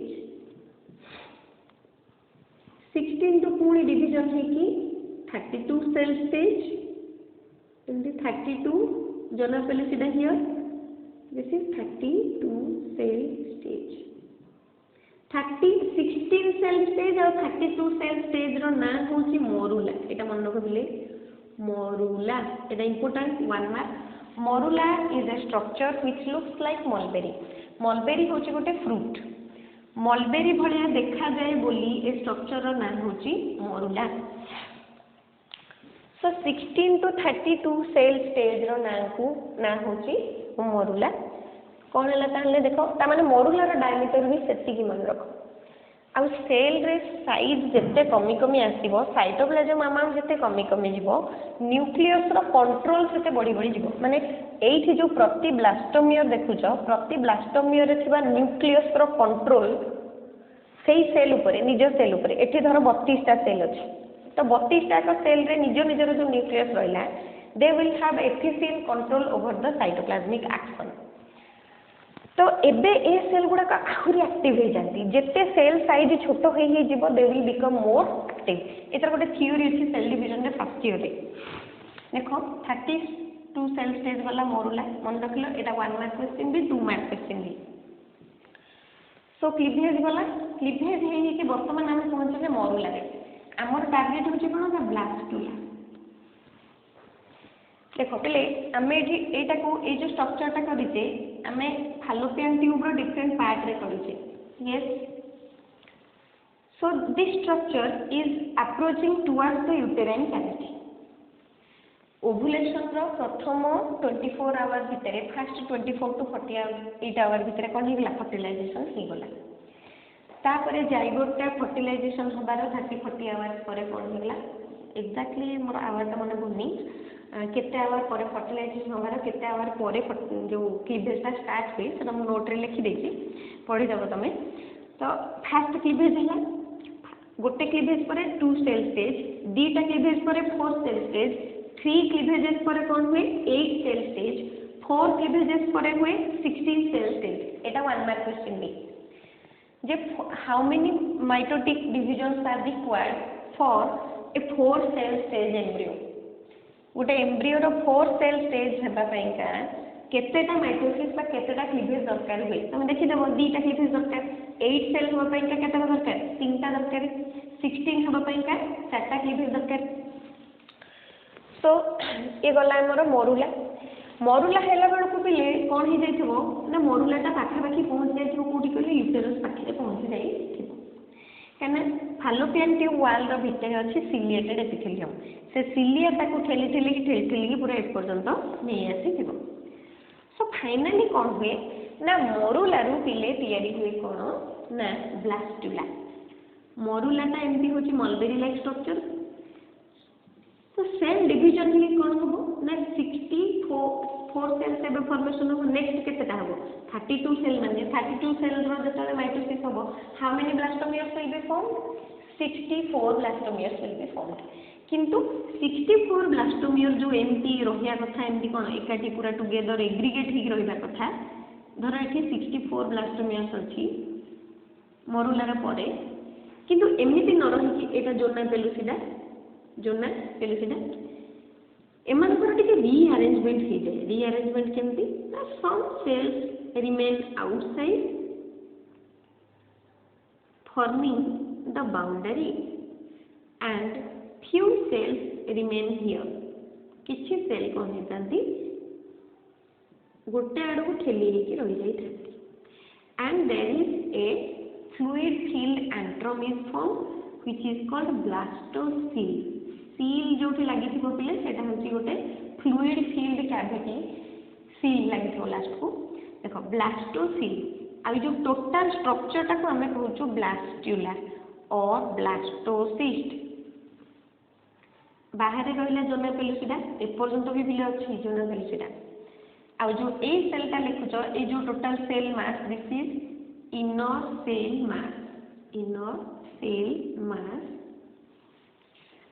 16 to पुणी डिवीजन है कि 32 cell stage and 32 zona pellucida here this is 32 cell stage 16 cell stage और 32 सेल स्टेज रो ना होची मोरुला एटा मन रखबिले morula Etah important 1 mark morula is a structure which looks like mulberry mulberry होची गोटे fruit mulberry भलिया देखा जाए बोली ए स्ट्रक्चर रो नाम होची morula so 16 to 32 cell stage रो नाम होची मोरुला कोन हला ताले देखो ता माने मोरुला रो डायमीटर भी सेति की मन रखो आ सेल रे साइज जते कमी कमी आसीबो साइटोप्लाज्म अमाउंट जते कमी कमी जीवो न्यूक्लियस रो कंट्रोल सेते बड़ी बड़ी जीवो माने एठी जो प्रति ब्लास्टोमियर देखुचो प्रति ब्लास्टोमियर रे थिबा न्यूक्लियस रो कंट्रोल सेई सेल ऊपर निज सेल ऊपर एठी धरो 32 टा सेल अछि तो 32 टा का सेल रे निज निजर जो न्यूक्लियस रहिला they will have efficient control over the cytoplasmic action तो एबे ए सेल गुडा का आहुरी एक्टिव हो जाती जेते सेल साइज छोट हो ही जीवो they will become more active एतर गोटे थ्योरी अछि सेल डिवीजन रे फर्स्ट थ्योरी देखो 32 सेल स्टेज वाला मोरुला मन रखलो एटा 1 मार्क क्वेश्चन भी 2 मार्क क्वेश्चन भी सो क्लीवेज वाला क्लीवेज हे कि वर्तमान हम पहुंचले मोरुला रे हमर टारगेट होछि कोन ब्लास्टुला देखो पहले आम एटा को ए जो स्ट्रक्चर टा करिचे आम फैलोपियन ट्यूब रो डिफरेंट पार्ट रे करिचे yes so this structure is approaching towards the uterine cavity ovulation रो प्रथम 24 आवर भितरे फर्स्ट 24 टू 48 आवर भितरे कोन हिगला फर्टिलाइजेशन ही गला तापरे जाइगोटा फर्टिलाइजेशन हबार 30-40 आवर परे कोन हिगला एक्जेक्टली मोर आवर ता मने बुनी केते आवर पर फर्टिलाइजेशन होगार केते आवर पर जो क्लीवेज टा स्टार्ट हुए सेटा मो नोट रे लिखि देछि पढ़ी दबो तमे तो फर्स्ट क्लीवेज हैला गोटे क्लीवेज पर 2 सेल स्टेज दीटा क्लीवेज पर 4 सेल स्टेज 3 क्लीवेजेस पर कोन हुए 8 सेल स्टेज 4 क्लीवेजेस पर हुए 16 सेल स्टेज एटा 1 मार्क क्वेश्चन भी जे how many mitotic divisions are required for a 4 cell stage embryo गोटे एम्ब्रियो रो 4 सेल स्टेज हेबा पइका केतेटा माइटोसिस बा केतेटा क्लीवेज दरकार हुए तुम देखि देबो दीटा क्लीवेज दरकार 8 सेल हेबा पइका केतेटा दरकार 3टा दरकार 16 हेबा पइका 4टा क्लीवेज दरकार तो ए गला हमर मोरुला हेला बेल को बिले कोन ही जाइथबो ना मोरुलाटा पाखा पाखी पहुंच जाइथबो कोठी कहले यूटेरस पाखे पहुंच जाइथबो कहना फैलोपियन ट्यूब वाल रो भितर अछि सिलिएटेड एपिथेलियम से सिलिया ताको ठेली ठेली पूरा ए पर्यंत नहीं आसी थिबो सो फाइनली कोन हुए ना मोरुला रु पिले तयारी हुए कोन ना ब्लास्टुला मोरुलाटा एमपी होची मलबेरी लाइक स्ट्रक्चर तो सेल डिवीजन ही कोन होबो ना 64 सेल से फॉर्मेशन हो नेक्स्ट केतेटा होबो 32 सेल माने 32 सेल रो जतले माइटोसिस होबो how many blastomeres will be formed 64 blastomeres will be formed किंतु 64 ब्लास्टोमियर जो एमपी रहिया कथा एमपी कोन एकाठी पूरा टुगेदर एग्रीगेट ही रहिबा कथा धर एठी 64 ब्लास्टोमियर्स अछि मोरुलार परे किंतु एमिति न रहि कि एटा जोना पेलुसिडा एमानकर टिके रीअरेंजमेंट हो जाए रीअरेंजमेंट केमती ना some cells remain outside forming the boundary and few cells remain here किछि सेल कोन हेतांती गोटे आड़ को ठेली हेकी रहि जाई थांती and there is a fluid filled antrum is formed which is called blastocyst सील जोठी लागि थिबो पिले सेटा होची गोटे fluid filled cavity सील लागि थिबो लास्ट को देखो ब्लास्टोसिस्ट आ जो टोटल स्ट्रक्चर टा को हमें कहूछु ब्लास्टुला और ब्लास्टोसिस्ट बाहर रहिला जोना पेलुसिडा ए पर्यंत भी बिले अछि जोना पेलुसिडा आ जो ए सेल टा लिखुचो ए जो total cell mass this is inner cell mass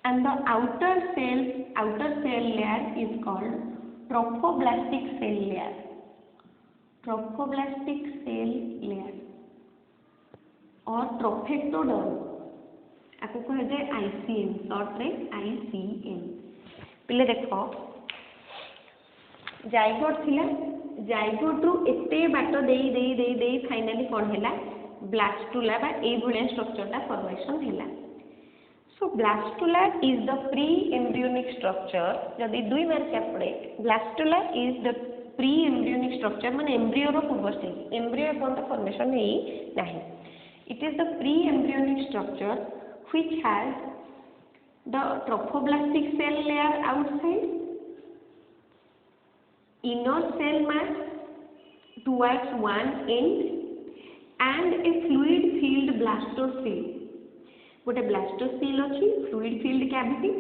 and the outer cell layer is called trophoblastic cell layer, trophoblastic cell layer और ट्रोफेक्टोडर्म आपको कह जाए आईसीएम, शॉर्ट रे आईसीएम। पिले देखो जाइगोट थिला, जाइगोट रु एते बाट देई देई देई देई फाइनली कोन हैला ब्लास्टुला बा ए भलिया स्ट्रक्चर ता फॉर्मेशन हैला। So blastula is the pre embryonic structure, जदि 2 मार्क पड़े blastula is the pre embryonic structure माने एम्ब्रियो रो पूर्व स्टेज, एम्ब्रियो अपन फॉर्मेशन हेई नाही। It is the pre embryonic structure which has the trophoblastic cell layer outside, inner cell mass towards one end and a fluid filled blastocele, गोटे blastocele अछि fluid filled cavity,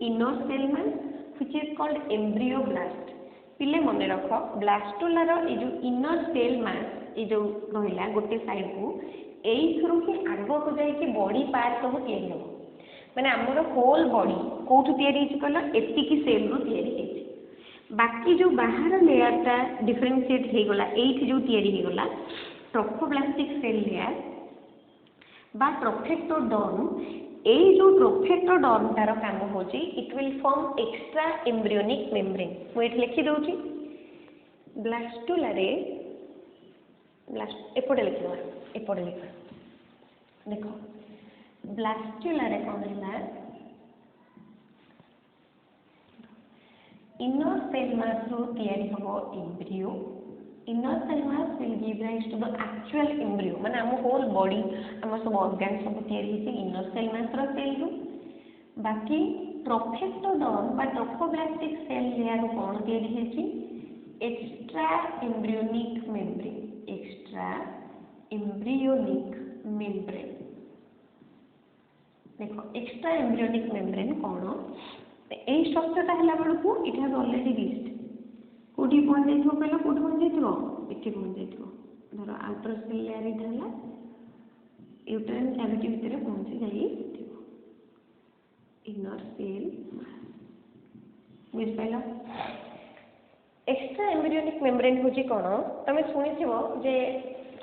inner cell mass which is called embryoblast। पिले मने रख blastula रो ए जो inner cell mass ए जो रहिला गोटे side को एई थ्रू के आगो को जाई कि बॉडी पार्ट सब तयारी हो, माने हमर होल बॉडी कोठु तयारी छि कहला एतिकी सेल रो तयारी छि। बाकी जो बाहर लेयर ता डिफरेंशिएट हे गला एठी जो तयारी हे गला ट्रोफोब्लास्टिक सेल लेयर बा ट्रोफेक्टोडर्म। ए जो ट्रोफेक्टोडर्म तार काम होची it will form extra embryonic membrane. मु एठी लिखि दोची ब्लास्टुला रे ब्लास्ट एपटे लिखवा एपटे लिखवा देखो ब्लास्टुला रे कोन हैला inner cell mass रो तयारी हबो embryo, inner cell mass will give rise to the actual embryo माने हम होल बॉडी हम सब ऑर्गन सब तयारी हिचे inner cell mass रो सेल रो। बाकी ट्रोफेक्टोडर्म बा ट्रोफोब्लास्टिक सेल लेयर रो कोन तयारी हिचे extra embryonic membrane, extra embryonic membrane. देखो एक्स्ट्रा एम्ब्रियोनिक मेम्ब्रेन कोन ए स्ट्रक्चर ता हला बळकू इट हैज ऑलरेडी रीच्ड कोठी पहुंच जाइथो पहला कोठी पहुंच जाइथो इथे पहुंच जाइथो धरो आउटर सेल लेयर इट हला यूटेराइन कैविटी भितर पहुंच जाइथो इनर सेल बुझ पाइला। एक्स्ट्रा एम्ब्रियोनिक मेम्ब्रेन होची कोन तमे सुनिथिबो जे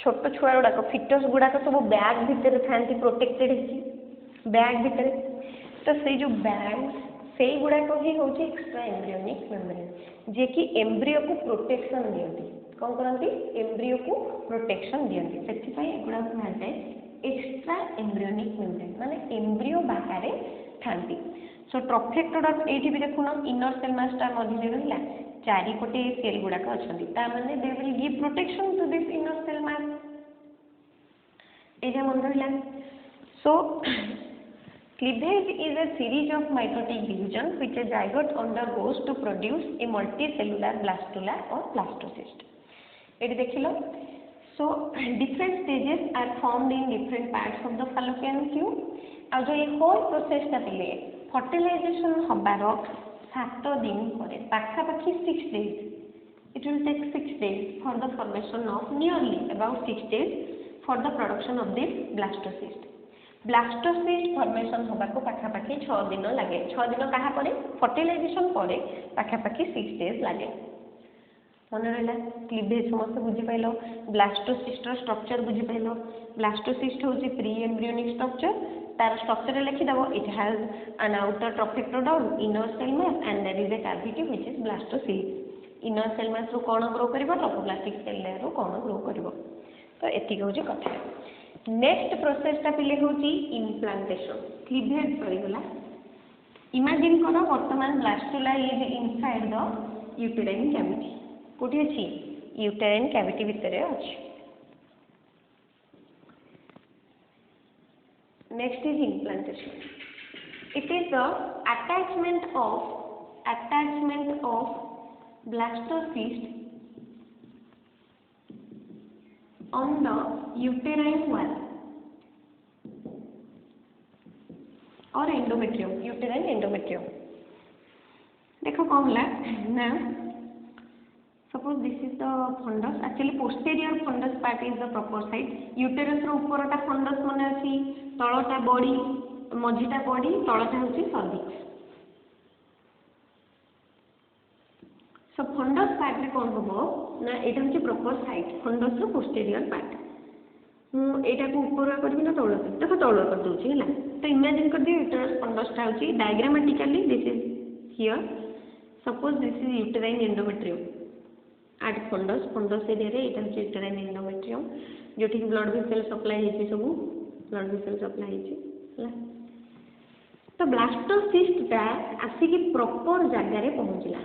छोट छुआ गुडा को फिटस गुडा को सब बैग भितर थांती प्रोटेक्टेड हिची बैग भितर, तो से जो बैग से गुड़ा को ही होची एक्स्ट्रा एम्ब्रियोनिक मेम्ब्रेन जे कि एम्ब्रियो को प्रोटेक्शन दियंती। कोन करंती एम्ब्रियो को प्रोटेक्शन दियंती, सेति पई गुड़ा को माने एक्स्ट्रा एम्ब्रियोनिक मेम्ब्रेन माने एम्ब्रियो बाहरे थांती। सो ट्रोफेक्टोडर्म एठी भी देखुनो इनर सेल मास ता मधि रहला चारि कोटे सेल गुड़ा का अछंती ता माने they will give protection to this inner cell mass एजा मन रहला। So cleavage is a series of mitotic division which a zygote undergoes to produce a multicellular blastula or blastocyst। एटी देखिलो so different stages are formed in different parts of the fallopian tube। आ जो ये whole process ता पिले fertilisation हबार 7 दिन परे पाखा पाखी 6 days, it will take 6 days for the formation of nearly about 6 days for the production of this blastocyst। Blastocyst formation होबा को पाखा पाखी 6 दिन लागे। 6 दिन कहा परे फर्टिलाइजेशन परे पाखा पाखी 6 डेज लागे। मन रहला क्लीवेज समस्त बुझी पाइलो, ब्लास्टोसिस्ट स्ट्रक्चर बुझी पाइलो। ब्लास्टोसिस्ट होची प्री एम्ब्रियोनिक स्ट्रक्चर, तार स्ट्रक्चर लिखि दबो it has an outer trophectoderm, inner cell mass and there is a cavity which is blastocyst. Inner cell mass रो कोन ग्रो करबो ट्रोफोब्लास्टिक सेल लेयर रो कोन ग्रो करबो, तो एति होची कथा। नेक्स्ट प्रोसेस ता पिले होची इम्प्लांटेशन। क्लीवेज सरी गला। इमेजिन करो वर्तमान blastula is inside the uterine cavity. कोठी अछि यूटेराइन कैविटी भितरे अछि। Next is implantation. It is the attachment of blastocyst on the uterine wall or endometrium, uterine endometrium। देखो कौन होला ना, suppose this is the fundus, actually posterior fundus part is the proper side। uterus row ऊपरटा fundus माने अछि, तळटा body, मझिटा body, तळटा होची cervix। So so fundus part रे कौन हम ना यहाँ हूँ proper side fundus posterior part मुझा को ऊपर करी ना तौल कर देख तौल कर दूसरी है तो इमेजिन कर दिए यूट्रस फंडसटा हूँ diagrammatically this is here suppose this is uterine endometrium at fundus fundus area यहाँ हूँ यूटेराइन एंडोमेट्रियम जो ब्लड वेसल सप्लाई होती सब ब्लड वेसल सप्लाई होती तो ब्लास्टोसिस्टा आसिक प्रॉपर जगार पहुँचला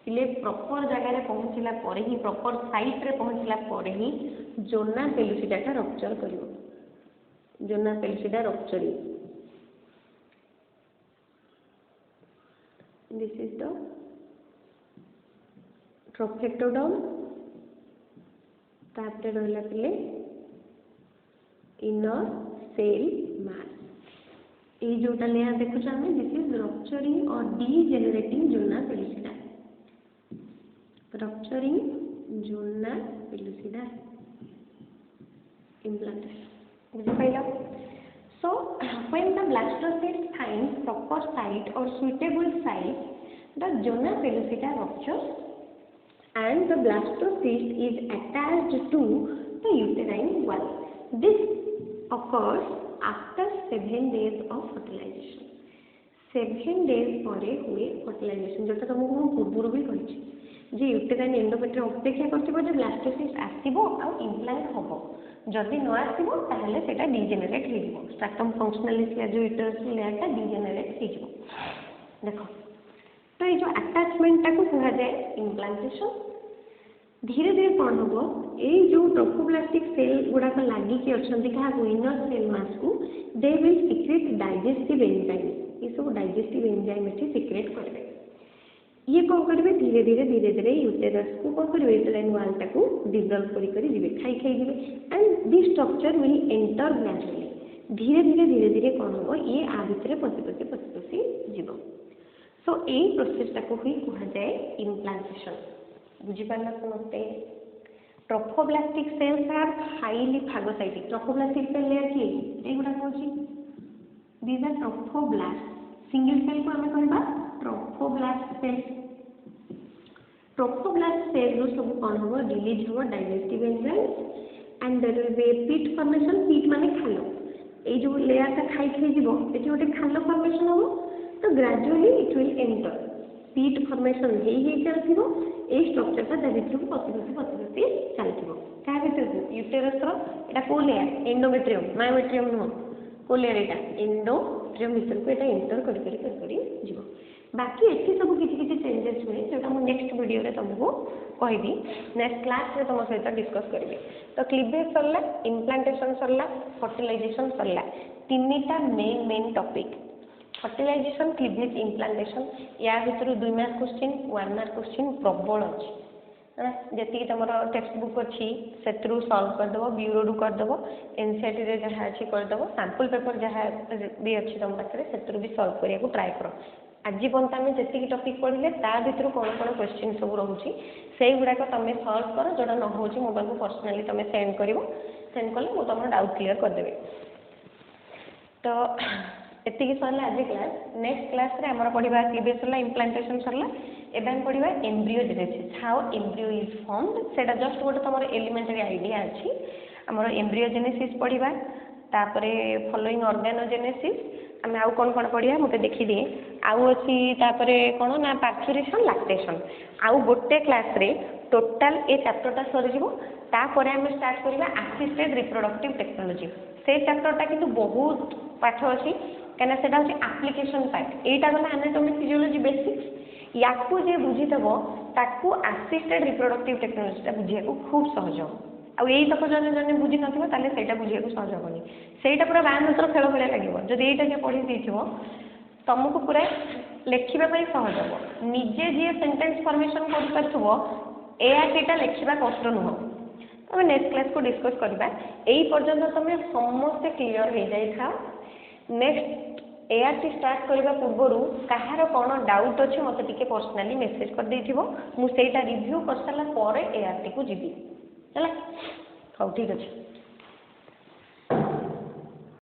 इले प्रॉपर जगार पहुँचला परे ही प्रॉपर साइट रे पहुँचला परे ही जोना पेलुसिडा का रप्चर करिवो zona pellucida rupturing this is the trophectoderm तापरे रहला पिले इनर सेल मास ये जोटा लेयर देखुछ हमें दिस इज रप्चरिंग और degenerating zona pellucida rupturing zona pellucida implantation बुझिपाइला so when the blastocyst finds proper site or suitable site the zona pellucida ruptures and the blastocyst is attached to the uterine wall this occurs after 7 days of fertilization 7 days परे हुए fertilization जोटा तुमको पूर्व भी कही जे uterine endometrium अपेक्षा कर blastocyst आसो आ इम्प्लांट हम जदि न आसो ताहले सेटा डीजेनेरेट हो स्ट्रैटम फंक्शनालिस जो यूटेरस लेयरटा डीजेनेरेट हो देख तो ये जो अटैचमेंटा को कहा जाए इम्प्लांटेशन धीरे धीरे कौन हम ये जो ट्रोफोब्लास्टिक सेल गुड़ाक लगिकी अच्छा क्या इनर सेल मास को they will secrete digestive enzyme ये सब डाइजेस्टिव एंजाइम ये सिक्रेट करेंगे ये कौन करेंगे धीरे धीरे यूटेरस को कौन करेंगे यूटेराइन वाल टाको डिजल्व करी जीवे खाई जीवे and this structure will enter gradually धीरे धीरे कौन हम ये आ भितर पशि जीव सो ये प्रोसेसटा को ही कहा जाए इम्प्लांटेशन बुझीपार समस्ते trophoblastic cells are highly phagocytic trophoblastic cell layer किए एगुड़ा कौन these are trophoblast single cell को आम कहवा ट्रोफोब्लास्ट सेल ट्रोफोब्लास्ट सेल रो सब कौन हम रिलीज हम digestive enzymes and there will be pit formation pit माने खालो ए जो लेयर ता खाई जीवो एटी गोटे खालो फॉर्मेशन हम तो ग्रेजुअली इट विल एंटर पीट फॉर्मेशन हे चलथिबो ए स्ट्रक्चर ता भितर पति चलथिबो का भितर यूटेरस रो एटा को लेयर एंडोमेट्रियम मायोमेट्रियम नो को लेयर एटा एंडोमेट्रियम भितर को एटा एंटर करी जीवो बाकी एठी सब किसी चेंजेस हुए जोटा मुझे नेक्स्ट वीडियो रे तुमको कहबी नेक्स्ट क्लास रे तुम सहित डिस्कस करी तो क्लीवेज सरला इम्प्लांटेशन सरला फर्टिलाइजेशन सरला तीनटा main topic fertilisation cleavage implantation या भितर 2 मार्क क्वेश्चन 1 मार्क क्वेश्चन प्रबल अच्छी जी तुम टेक्स्ट बुक अच्छी से सॉल्व करदेव ब्यूरो करदेव एनसीईआरटी रे जहाँ अच्छी करदेव सैंपल पेपर जहाँ भी अच्छी तुम पाखे से भी सॉल्व करने को ट्राए कर आज पर्यंत आम जी टॉपिक पढ़ले ता भर कौन कौन क्वेश्चन सब रोचे से गुड़ाक तुम सॉल्व कर जोटा न हो मो पास पर्सनाली तुम सेंड कर सेंड कले मुझे तुम डाउट क्लीयर करदेवी तो एतिकी सरला आज क्लास नेक्स्ट क्लास रे हमर पढ़िबा क्लीवेज सरला इम्प्लांटेशन सरला एबेन पढ़िबा embryogenesis how embryo is formed सेटा जस्ट गोटे तुम एलिमेंटरी आइडिया अच्छी हमर एम्ब्रियोजेनेसिस पढ़िबा तापरे फॉलोइंग ऑर्गेनोजेनेसिस आम आउ कौन कौन पढ़िया मुझे देखिदिए आउ अच्छी तापरे कौन ना पार्चुरेशन लैक्टेशन आउ गोटे क्लास रे टोटाल ए चैप्टरटा सरीजिवो तापरे आम स्टार्ट करबा असिस्टेड रिप्रोडक्टिव टेक्नोलॉजी से चैप्टरटा किंतु बहुत पाठ अच्छी कहीं सेटा हूँ एप्लिकेशन पार्ट यहाँ गला एनाटॉमी फिजियोलॉजी बेसिक्स या जे बुझीदेव ताकू असिस्टेड रिप्रोडक्टिव टेक्नोलॉजीटा बुझे खूब सहज आई तक जन जन बुझी ना बुझे सहज हेनी से पूरा बांधर खेल भाया लगे जब यहाँ पढ़ी देव तुमको पूरा लेखापी सहज हम निजे जी सेन्टेन्स फॉर्मेशन कर एआरटीटा लिखा कष्ट नुह तुम नेक्स्ट क्लास को डिस्कस करवा यही पर्यंत तुम समस्ते क्लीयर हो जाई था नेक्स्ट एआरटी स्टार्ट करने पूर्व कहार कौन डाउट अच्छे मत टे पर्सनाली मेसेज कर देथिबो मु सेटा रिव्यू कर सारा पर एआरटी को जीवी है हौ ठीक अच्छे।